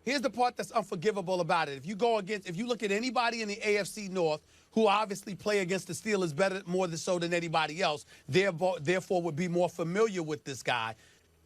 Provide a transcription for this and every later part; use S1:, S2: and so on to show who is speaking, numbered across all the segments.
S1: here's the part that's unforgivable about it. If you look at anybody in the AFC North who obviously play against the Steelers more so than anybody else, therefore would be more familiar with this guy,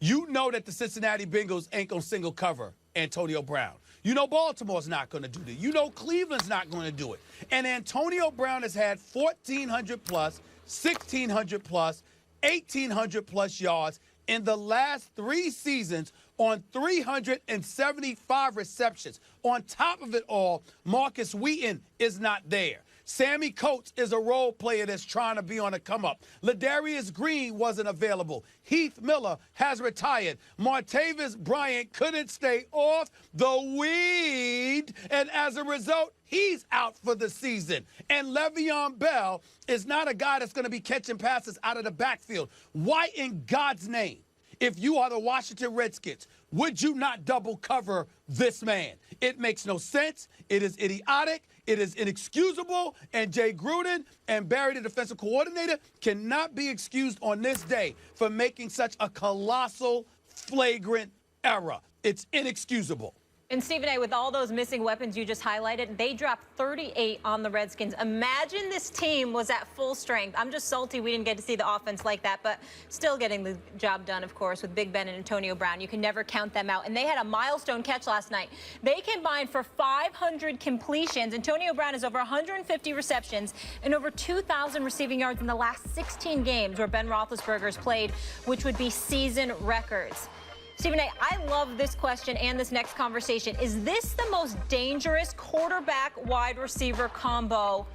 S1: you know that the Cincinnati Bengals ain't going to single cover Antonio Brown. You know Baltimore's not going to do that. You know Cleveland's not going to do it. And Antonio Brown has had 1,400 plus, 1,600 plus, 1,800 plus yards in the last 3 seasons on 375 receptions. On top of it all, Marcus Wheaton is not there. Sammy Coates is a role player that's trying to be on a come-up. Ladarius Green wasn't available. Heath Miller has retired. Martavis Bryant couldn't stay off the weed, and as a result, he's out for the season. And Le'Veon Bell is not a guy that's going to be catching passes out of the backfield. Why in God's name, if you are the Washington Redskins, would you not double cover this man? It makes no sense. It is idiotic. It is inexcusable. And Jay Gruden and Barry, the defensive coordinator, cannot be excused on this day for making such a colossal, flagrant error. It's inexcusable.
S2: And Stephen A., with all those missing weapons you just highlighted, they dropped 38 on the Redskins. Imagine this team was at full strength. I'm just salty we didn't get to see the offense like that, but still getting the job done, of course, with Big Ben and Antonio Brown. You can never count them out. And they had a milestone catch last night. They combined for 500 completions. Antonio Brown has over 150 receptions and over 2,000 receiving yards in the last 16 games where Ben Roethlisberger's played, which would be season records. Stephen A., I love this question and this next conversation. Is this the most dangerous quarterback-wide receiver combo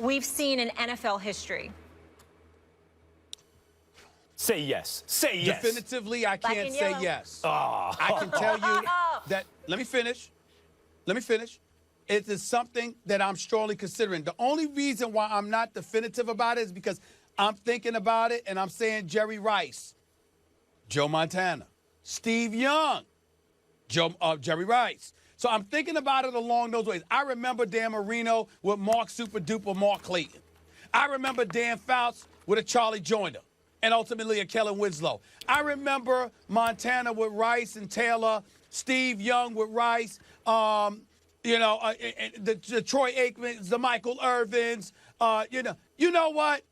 S2: we've seen in NFL history?
S3: Say yes. Say yes.
S1: Definitively, I can't say yes. I can tell you that, let me finish. It is something that I'm strongly considering. The only reason why I'm not definitive about it is because I'm thinking about it and I'm saying Jerry Rice, Joe Montana, Steve Young, Jerry Rice. So I'm thinking about it along those ways. I remember Dan Marino with Mark Super Duper Mark Clayton. I remember Dan Fouts with a Charlie Joyner and ultimately a Kellen Winslow. I remember Montana with Rice and Taylor, Steve Young with Rice, the Troy Aikmans, the Michael Irvins. You know what?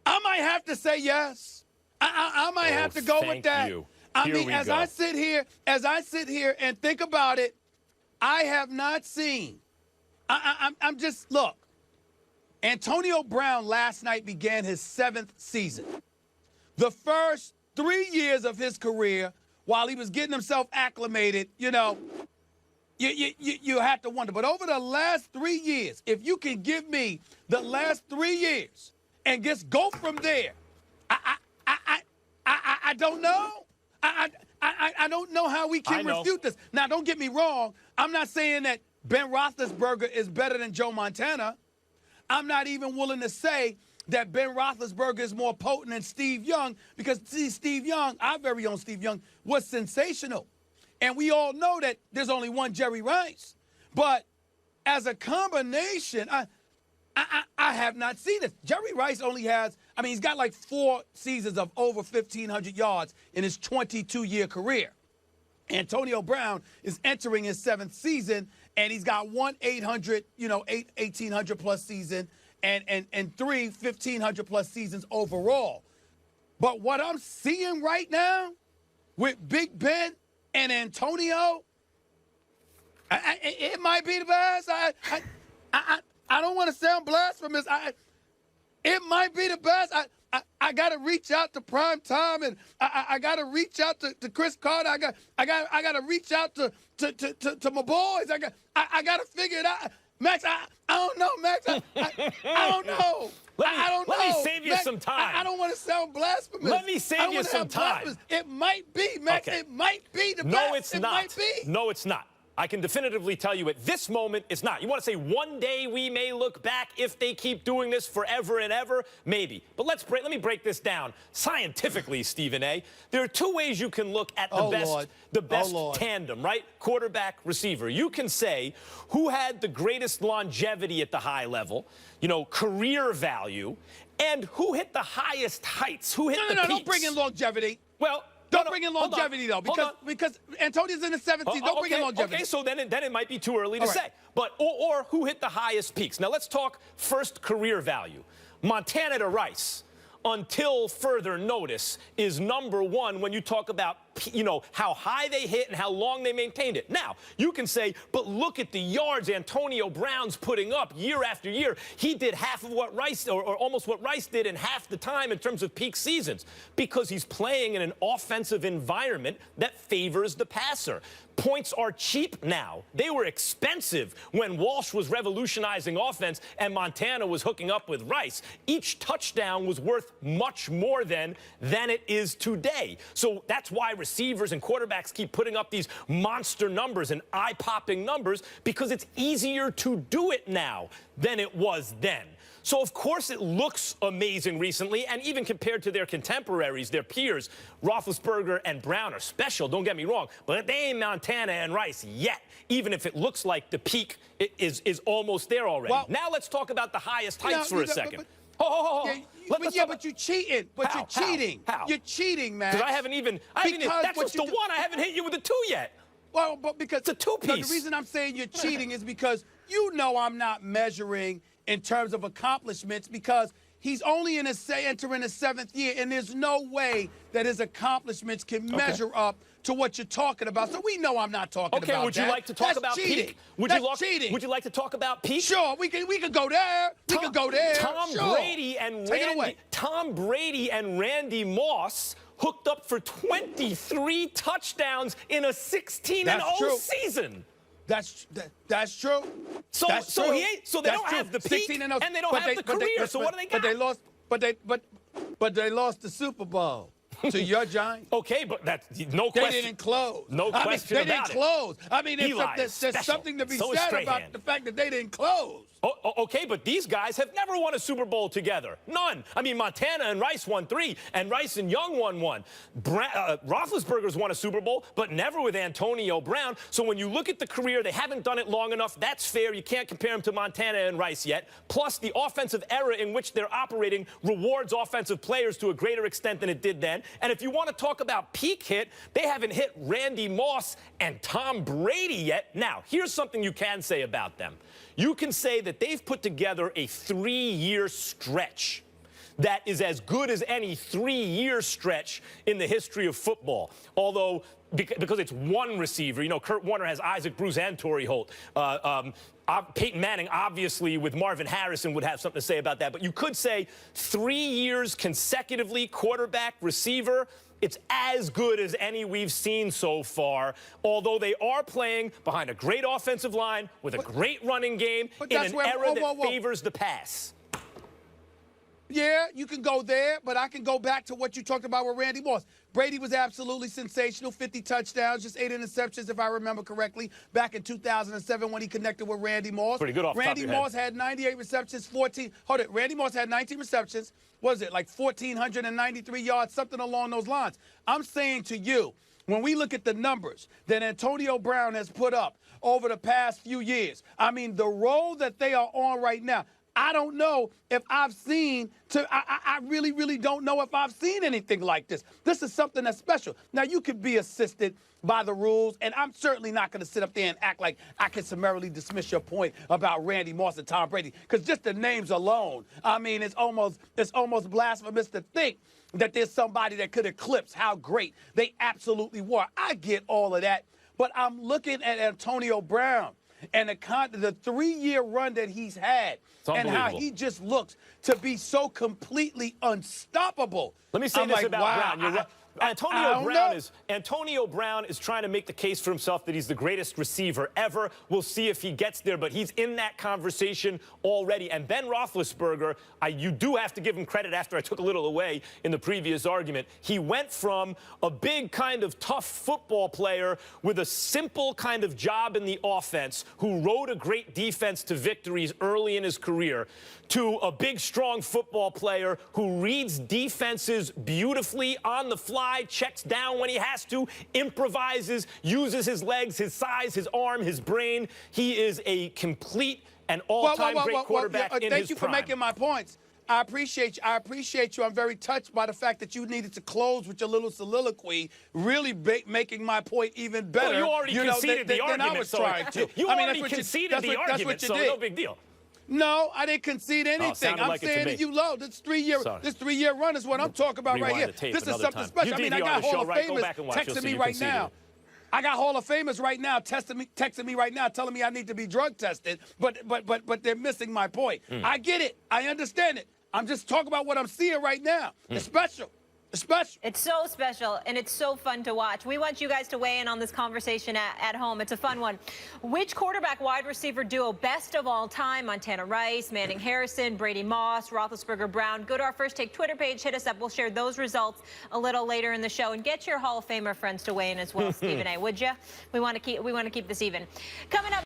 S1: I might have to say yes. I might have to go with that.
S3: You.
S1: I mean, as I sit here and think about it, I have not seen. I'm just, look, Antonio Brown last night began his 7th season. The first 3 years of his career, while he was getting himself acclimated, you have to wonder. But over the last 3 years, if you can give me the last 3 years and just go from there, I don't know. I don't know how we can refute this. Now, don't get me wrong. I'm not saying that Ben Roethlisberger is better than Joe Montana. I'm not even willing to say that Ben Roethlisberger is more potent than Steve Young because, see, Steve Young, our very own Steve Young, was sensational. And we all know that there's only one Jerry Rice. But as a combination, I have not seen it. Jerry Rice only has, he's got like 4 seasons of over 1,500 yards in his 22-year career. Antonio Brown is entering his 7th season, and he's got 1,800 plus season and 3 1,500 plus seasons overall. But what I'm seeing right now with Big Ben and Antonio, it might be the best. I don't want to sound blasphemous. It might be the best. I got to reach out to Prime Time, and I got to reach out to Chris Carter. I got to reach out to my boys. I got to figure it out. Max, I don't know, Max. I don't know.
S3: Let me save you some time.
S1: I don't want to sound blasphemous.
S3: Let me save you some time.
S1: It might be, Max. Okay. It might be the best.
S3: No, it's not.
S1: Might be.
S3: No, it's not. I can definitively tell you at this moment, it's not. You want to say one day we may look back if they keep doing this forever and ever? Maybe. But let me break this down scientifically, Stephen A. There are 2 ways you can look at the best tandem, right? Quarterback, receiver. You can say who had the greatest longevity at the high level, career value, and who hit the highest heights, who hit the peaks.
S1: No, don't bring in longevity.
S3: Well,
S1: Don't bring in longevity, though, because Antonio's in the 7th season. Don't bring in longevity.
S3: Okay, so then it might be too early to say. But or who hit the highest peaks? Now let's talk first career value. Montana to Rice, until further notice, is #1 when you talk about, you know, how high they hit and how long they maintained it. Now, you can say, but look at the yards Antonio Brown's putting up year after year. He did half of what Rice, or almost what Rice did in half the time in terms of peak seasons, because he's playing in an offensive environment that favors the passer. Points are cheap now. They were expensive when Walsh was revolutionizing offense and Montana was hooking up with Rice. Each touchdown was worth much more than it is today. So that's why receivers and quarterbacks keep putting up these monster numbers and eye-popping numbers, because it's easier to do it now than it was then. So, of course, it looks amazing recently, and even compared to their contemporaries, their peers, Roethlisberger and Brown are special, don't get me wrong, but they ain't Montana and Rice yet, even if it looks like the peak is almost there already. Well, now let's talk about the highest heights for a second.
S1: But you're cheating. But you're cheating.
S3: How?
S1: You're cheating, man.
S3: Because I haven't even, that's just the one. I haven't hit you with the 2 yet.
S1: Well, but because
S3: it's a 2-piece.
S1: The reason I'm saying you're cheating is because you know I'm not measuring in terms of accomplishments, because he's only entering his 7th year, and there's no way that his accomplishments can measure up to what you're talking about. So we know I'm not talking about that.
S3: Okay, would you like to talk about peak?
S1: That's cheating.
S3: Would you like to talk about peak?
S1: Sure, we could go there. We could go there.
S3: Tom Brady and Randy Moss hooked up for 23 touchdowns in a 16-0 season.
S1: That's true.
S3: So they don't have the peak and they don't have the career. So what do they got?
S1: But they lost the Super Bowl to your Giants.
S3: Okay, but that's no question.
S1: They didn't close.
S3: No question
S1: they
S3: about
S1: didn't close. I mean, there's something to be said about the fact that they didn't close.
S3: Okay, but these guys have never won a Super Bowl together. None. I mean, Montana and Rice won 3, and Rice and Young won 1. Roethlisberger's won a Super Bowl, but never with Antonio Brown. So when you look at the career, they haven't done it long enough. That's fair. You can't compare them to Montana and Rice yet. Plus, the offensive era in which they're operating rewards offensive players to a greater extent than it did then. And if you want to talk about peak hit, they haven't hit Randy Moss and Tom Brady yet. Now, here's something you can say about them. You can say that they've put together a 3-year stretch that is as good as any 3-year stretch in the history of football. Although, because it's one receiver, you know, Kurt Warner has Isaac Bruce and Torrey Holt. Peyton Manning, obviously, with Marvin Harrison, would have something to say about that. But you could say 3 years consecutively, quarterback, receiver. It's as good as any we've seen so far, although they are playing behind a great offensive line with a great running game in an era that favors the pass.
S1: Yeah, you can go there, but I can go back to what you talked about with Randy Moss. Brady was absolutely sensational, 50 touchdowns, just 8 interceptions, if I remember correctly, back in 2007 when he connected with Randy Moss.
S3: Pretty good off the top of your head.
S1: Randy Moss had 98 receptions, Randy Moss had 19 receptions. What is it, like 1,493 yards, something along those lines. I'm saying to you, when we look at the numbers that Antonio Brown has put up over the past few years, I mean, the role that they are on right now, I don't know if I've seen, I really, really don't know if I've seen anything like this. This is something that's special. Now, you could be assisted by the rules, and I'm certainly not going to sit up there and act like I can summarily dismiss your point about Randy Moss and Tom Brady, because just the names alone, I mean, it's almost blasphemous to think that there's somebody that could eclipse how great they absolutely were. I get all of that, but I'm looking at Antonio Brown and the 3-year run that he's had and how he just looks to be so completely unstoppable.
S3: Let me say this about Brown. Antonio Brown is trying to make the case for himself that he's the greatest receiver ever. We'll see if he gets there, but he's in that conversation already. And Ben Roethlisberger, you do have to give him credit after I took a little away in the previous argument. He went from a big kind of tough football player with a simple kind of job in the offense who rode a great defense to victories early in his career to a big, strong football player who reads defenses beautifully on the fly, checks down when he has to, improvises, uses his legs, his size, his arm, his brain. He is a complete and all-time great quarterback in his prime.
S1: Thank you for making my points. I appreciate you. I appreciate you. I'm very touched by the fact that you needed to close with your little soliloquy, really making my point even better.
S3: Well, you already conceded the
S1: than I
S3: argument,
S1: was
S3: so
S1: trying to.
S3: you
S1: I mean,
S3: already conceded the argument, so no big deal.
S1: No, I didn't concede anything.
S3: sounded
S1: I'm
S3: like it to
S1: saying
S3: me.
S1: that you low. This three-year run is what I'm talking about right
S3: Rewind
S1: here.
S3: the tape
S1: This is
S3: another
S1: something
S3: time.
S1: special.
S3: You
S1: I mean, I
S3: DVR
S1: got
S3: the show,
S1: Hall of
S3: right? Go
S1: Famers
S3: back and watch. You'll
S1: texting
S3: see
S1: me
S3: you
S1: right
S3: conceded
S1: now.
S3: it.
S1: I got Hall of Famers right now texting me right now, telling me I need to be drug tested, but they're missing my point. I get it. I understand it. I'm just talking about what I'm seeing right now. It's special. It's special.
S2: It's so special, and it's so fun to watch. We want you guys to weigh in on this conversation at home. It's a fun one. Which quarterback wide receiver duo best of all time? Montana Rice, Manning Harrison, Brady Moss, Roethlisberger Brown. Go to our First Take Twitter page. Hit us up. We'll share those results a little later in the show. And get your Hall of Famer friends to weigh in as well, Stephen A. Would you? We want to keep this even. Coming up.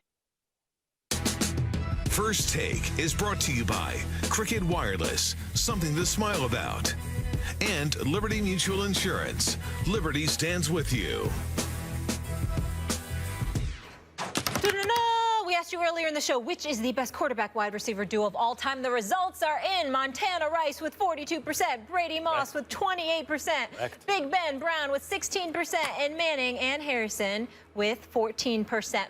S4: First Take is brought to you by Cricket Wireless, something to smile about. And Liberty Mutual Insurance. Liberty stands with you.
S2: We asked you earlier in the show, which is the best quarterback wide receiver duo of all time? The results are in. Montana Rice with 42%, Brady Moss with 28%, Big Ben Brown with 16%, and Manning and Harrison with 14%.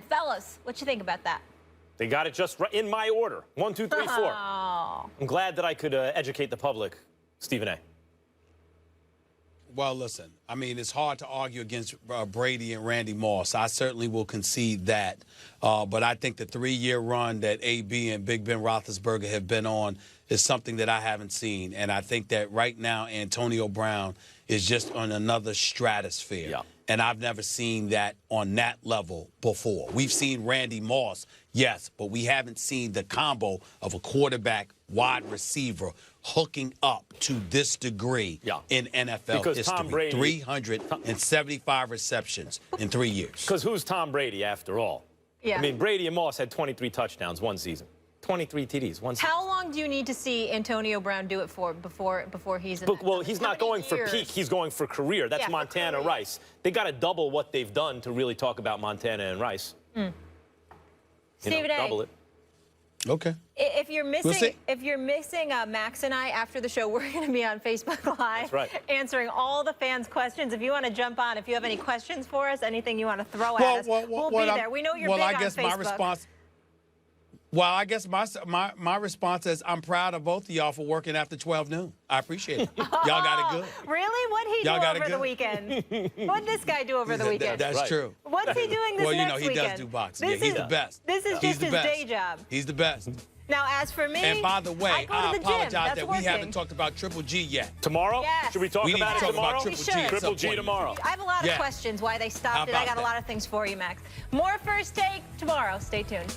S2: Fellas, what you think about that?
S3: They got it just right in my order. 1, 2, 3, 4.
S2: Oh.
S3: I'm glad that I could educate the public, Stephen A.
S1: Well, listen, I mean, it's hard to argue against Brady and Randy Moss. I certainly will concede that. But I think the 3-year run that AB and Big Ben Roethlisberger have been on is something that I haven't seen. And I think that right now Antonio Brown is just on another stratosphere.
S3: Yeah.
S1: And I've never seen that on that level before. We've seen Randy Moss, yes, but we haven't seen the combo of a quarterback, wide receiver hooking up to this degree in NFL
S3: because
S1: history.
S3: Tom Brady,
S1: 375 receptions in 3 years.
S3: Because who's Tom Brady after all?
S2: Yeah.
S3: I mean, Brady and Moss had 23 touchdowns one season. 23 TDs one season.
S2: How long do you need to see Antonio Brown do it for before he's in
S3: Well, he's not going for peak. He's going for career. That's Montana Rice. They got to double what they've done to really talk about Montana and Rice.
S2: Stephen A.
S3: Double it.
S1: Okay.
S2: If you're missing Max and I after the show, we're going to be on Facebook Live answering all the fans' questions. If you want to jump on, if you have any questions for us, anything you want to throw at us, we'll be there. We know you're big on Facebook.
S1: I guess my response is I'm proud of both of y'all for working after 12 noon. I appreciate it. Y'all got it good.
S2: Really? What'd he do over the weekend? What'd this guy do over the weekend?
S1: That's true.
S2: What's he doing this next weekend?
S1: Well, you know, he does do boxing. He's the best.
S2: This is just his day job.
S1: He's the best.
S2: Now, as for me,
S1: and by the way, I apologize that we haven't talked about Triple G yet.
S3: Tomorrow?
S2: Yes.
S3: Should we talk about it tomorrow? Triple G tomorrow.
S2: I have a lot of questions why they stopped it. I got a lot of things for you, Max. More First Take tomorrow. Stay tuned.